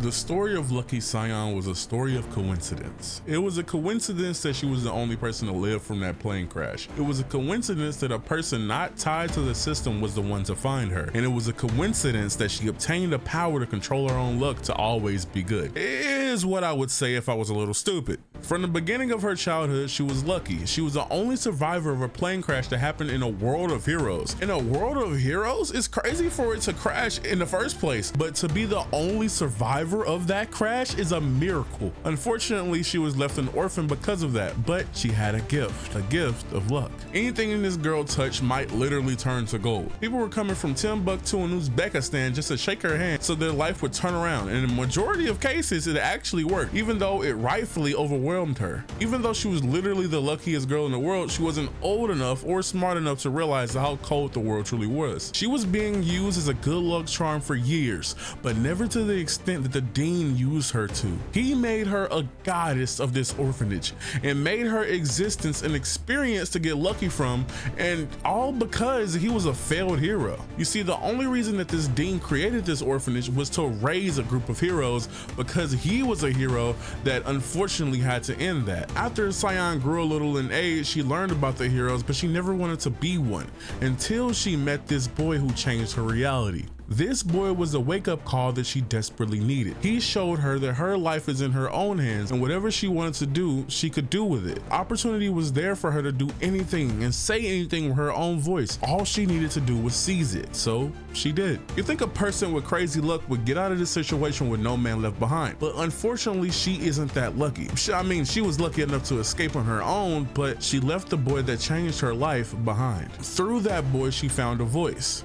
The story of Lucky Cyan was a story of coincidence. It was a coincidence that she was the only person to live from that plane crash. It was a coincidence that a person not tied to the system was the one to find her. And it was a coincidence that she obtained the power to control her own luck to always be good. It is what I would say if I was a little stupid. From the beginning of her childhood, she was lucky. She was the only survivor of a plane crash that happened in a world of heroes. In a world of heroes, it's crazy for it to crash in the first place, but to be the only survivor of that crash is a miracle. Unfortunately, she was left an orphan because of that, but she had a gift of luck. Anything in this girl touched might literally turn to gold. People were coming from Timbuktu and Uzbekistan just to shake her hand so their life would turn around, and in the majority of cases, it actually worked, even though it rightfully overwhelmed her. Even though she was literally the luckiest girl in the world, she wasn't old enough or smart enough to realize how cold the world truly was. She was being used as a good luck charm for years, but never to the extent that the dean used her to. He made her a goddess of this orphanage and made her existence an experience to get lucky from, and all because he was a failed hero. You see, the only reason that this dean created this orphanage was to raise a group of heroes because he was a hero that unfortunately had to end that. After Cyan grew a little in age, she learned about the heroes, but she never wanted to be one until she met this boy who changed her reality. This boy was a wake-up call that she desperately needed. He showed her that her life is in her own hands, and whatever she wanted to do, she could do with it. Opportunity was there for her to do anything and say anything with her own voice. All she needed to do was seize it, so she did. You think a person with crazy luck would get out of this situation with no man left behind, but unfortunately, she isn't that lucky. I mean, she was lucky enough to escape on her own, but she left the boy that changed her life behind. Through that boy, she found a voice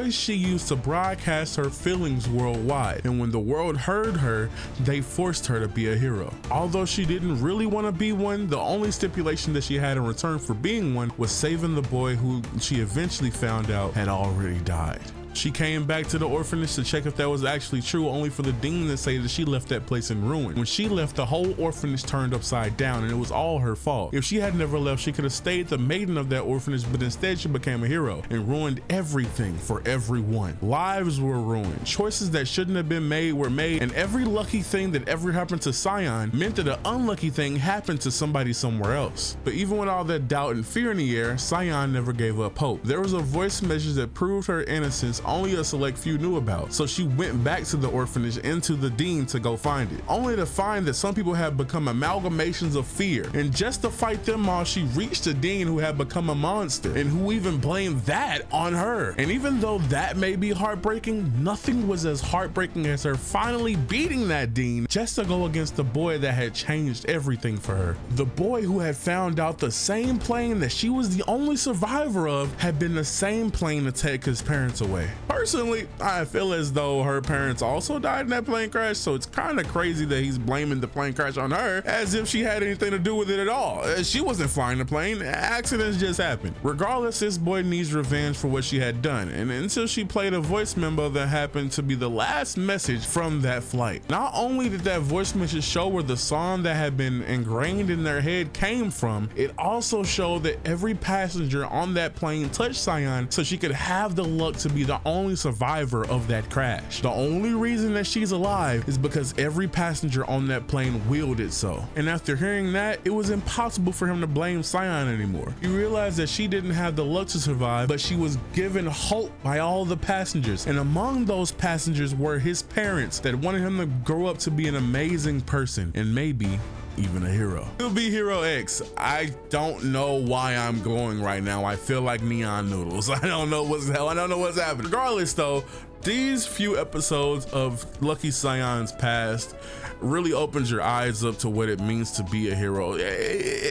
she used to broadcast her feelings worldwide, and when the world heard her, they forced her to be a hero. Although she didn't really want to be one, the only stipulation that she had in return for being one was saving the boy who she eventually found out had already died. She came back to the orphanage to check if that was actually true, only for the dean to say that she left that place in ruin. When she left, the whole orphanage turned upside down, and it was all her fault. If she had never left, she could have stayed the maiden of that orphanage, but instead she became a hero and ruined everything for everyone. Lives were ruined, choices that shouldn't have been made were made, and every lucky thing that ever happened to Cyan meant that an unlucky thing happened to somebody somewhere else. But even with all that doubt and fear in the air, Cyan never gave up hope. There was a voice message that proved her innocence only a select few knew about, so she went back to the orphanage and to the dean to go find it, only to find that some people had become amalgamations of fear, and just to fight them all, she reached the dean who had become a monster, and who even blamed that on her. And even though that may be heartbreaking, nothing was as heartbreaking as her finally beating that dean just to go against the boy that had changed everything for her. The boy who had found out the same plane that she was the only survivor of had been the same plane to take his parents away. Personally, I feel as though her parents also died in that plane crash, so it's kind of crazy that he's blaming the plane crash on her as if she had anything to do with it at all. She wasn't flying the plane, accidents just happened. Regardless, this boy needs revenge for what she had done, and until she played a voice memo that happened to be the last message from that flight. Not only did that voice message show where the song that had been ingrained in their head came from, it also showed that every passenger on that plane touched Cyan so she could have the luck to be the only survivor of that crash. The only reason that she's alive is because every passenger on that plane willed it so. And after hearing that, it was impossible for him to blame Cyan anymore. He realized that she didn't have the luck to survive, but she was given hope by all the passengers. And among those passengers were his parents that wanted him to grow up to be an amazing person and maybe even a hero. He'll be Hero X. I don't know why I'm going right now. I feel like Neon Noodles. I don't know what's happening. Regardless though, these few episodes of Lucky Cyan's past really opens your eyes up to what it means to be a hero.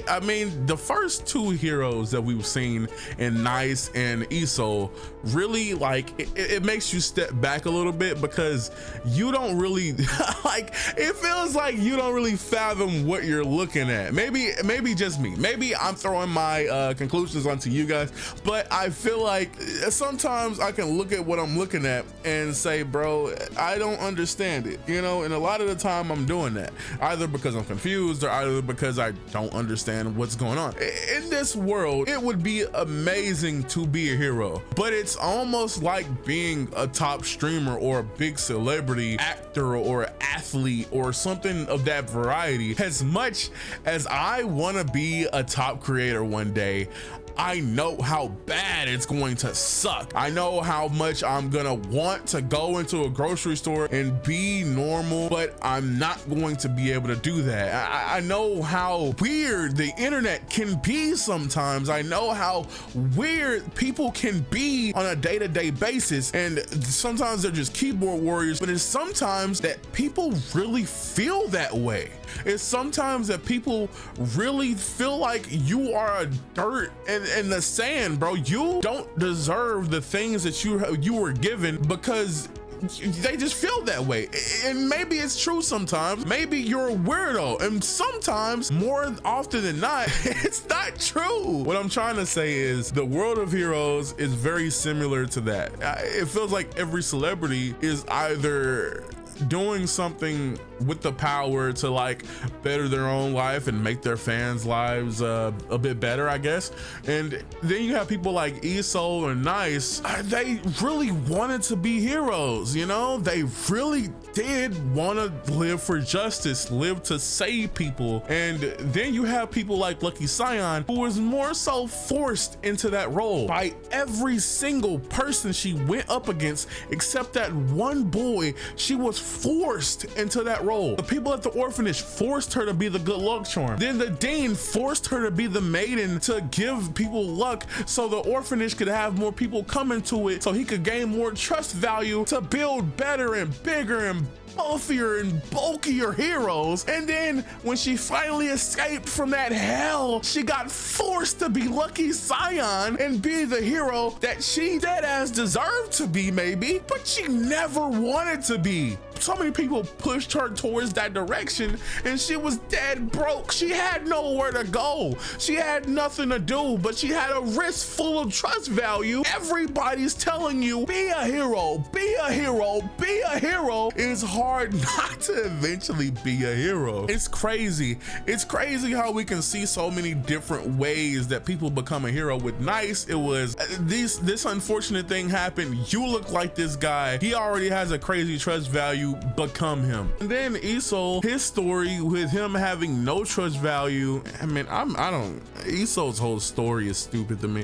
I mean, the first two heroes that we've seen in Nice and Iso really, like, it makes you step back a little bit because you don't really like, it feels like you don't really fathom what you're looking at. Maybe just me. Maybe I'm throwing my conclusions onto you guys, but I feel like sometimes I can look at what I'm looking at and say, bro, I don't understand it, you know? And a lot of the time I'm doing that, either because I'm confused or either because I don't understand what's going on. In this world, it would be amazing to be a hero, but it's almost like being a top streamer or a big celebrity actor or athlete or something of that variety. As much as I want to be a top creator one day, I know how bad it's going to suck. I know how much I'm gonna want to go into a grocery store and be normal, but I'm not going to be able to do that. I know how weird the internet can be sometimes. I know how weird people can be on a day-to-day basis, and sometimes they're just keyboard warriors, but it's sometimes that people really feel that way. It's sometimes that people really feel like you are a dirt in the sand, bro. You don't deserve the things that you were given because they just feel that way. And maybe it's true sometimes. Maybe you're a weirdo, and sometimes, more often than not, it's not true. What I'm trying to say is the world of heroes is very similar to that. It feels like every celebrity is either doing something with the power to like better their own life and make their fans' lives a bit better, I guess. And then you have people like Itznoodlz and Nice. They really wanted to be heroes, you know? They really did want to live for justice, live to save people. And then you have people like Lucky Cyan, who was more so forced into that role by every single person she went up against, except that one boy. She was forced into that role. The people at the orphanage forced her to be the good luck charm. Then the dean forced her to be the maiden to give people luck so the orphanage could have more people come into it, so he could gain more trust value to build better and bigger and buffier and bulkier heroes. And then when she finally escaped from that hell, she got forced to be Lucky Cyan and be the hero that she deadass deserved to be, maybe, but she never wanted to be. So many people pushed her towards that direction, and she was dead broke. She had nowhere to go. She had nothing to do, but she had a wrist full of trust value. Everybody's telling you, be a hero, be a hero, be a hero. It's hard not to eventually be a hero. It's crazy. It's crazy how we can see so many different ways that people become a hero. With Nice, it was this unfortunate thing happened. You look like this guy. He already has a crazy trust value. Become him. And then Itznoodlz, his story with him having no trust value. I mean, Itznoodlz's whole story is stupid to me.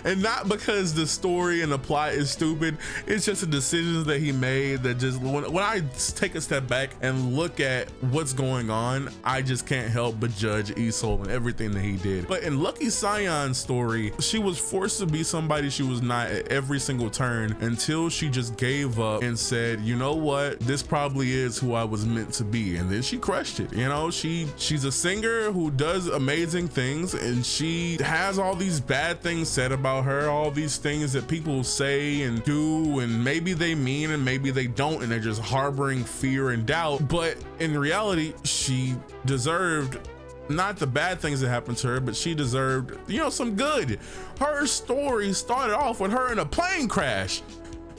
And not because the story and the plot is stupid, it's just the decisions that he made that just, when I take a step back and look at what's going on, I just can't help but judge Itznoodlz and everything that he did. But in Lucky Cyan's story, she was forced to be somebody she was not at every single turn until she just gave up and said, you know what? This probably is who I was meant to be. And then she crushed it. You know, she's a singer who does amazing things, and she has all these bad things said about her, all these things that people say and do, and maybe they mean and maybe they don't, and they're just harboring fear and doubt. But in reality, she deserved not the bad things that happened to her, but she deserved, you know, some good. Her story started off with her in a plane crash.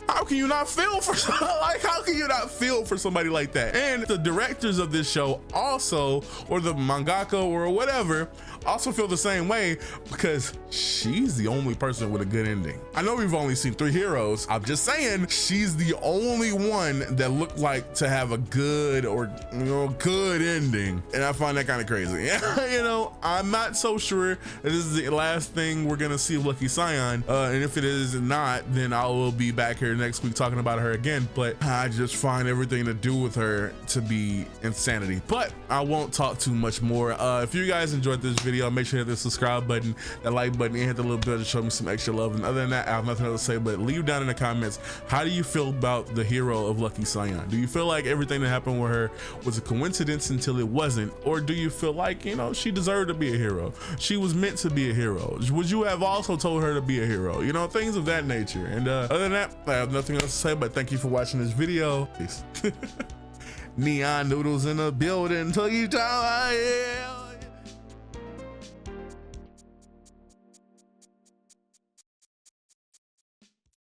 How can you not feel for how can you not feel for somebody like that? And the directors of this show also, or the mangaka or whatever, also feel the same way, because she's the only person with a good ending. I know we've only seen 3 heroes. I'm just saying she's the only one that looked like to have a good, or good ending. And I find that kind of crazy. You know, I'm not so sure that this is the last thing we're gonna see of Lucky Cyan. And if it is not, then I will be back here next week talking about her again. But I just find everything to do with her to be insanity. But I won't talk too much more. If you guys enjoyed this video, make sure you hit the subscribe button, that like button, and hit the little bell to show me some extra love. And other than that, I have nothing else to say, but leave down in the comments, how do you feel about the hero of Lucky Cyan? Do you feel like everything that happened with her was a coincidence until it wasn't? Or do you feel like, you know, she deserved to be a hero? She was meant to be a hero. Would you have also told her to be a hero? You know, things of that nature. And other than that, I have nothing else to say, but thank you for watching this video. Peace. Neon noodles in the building. Till you die.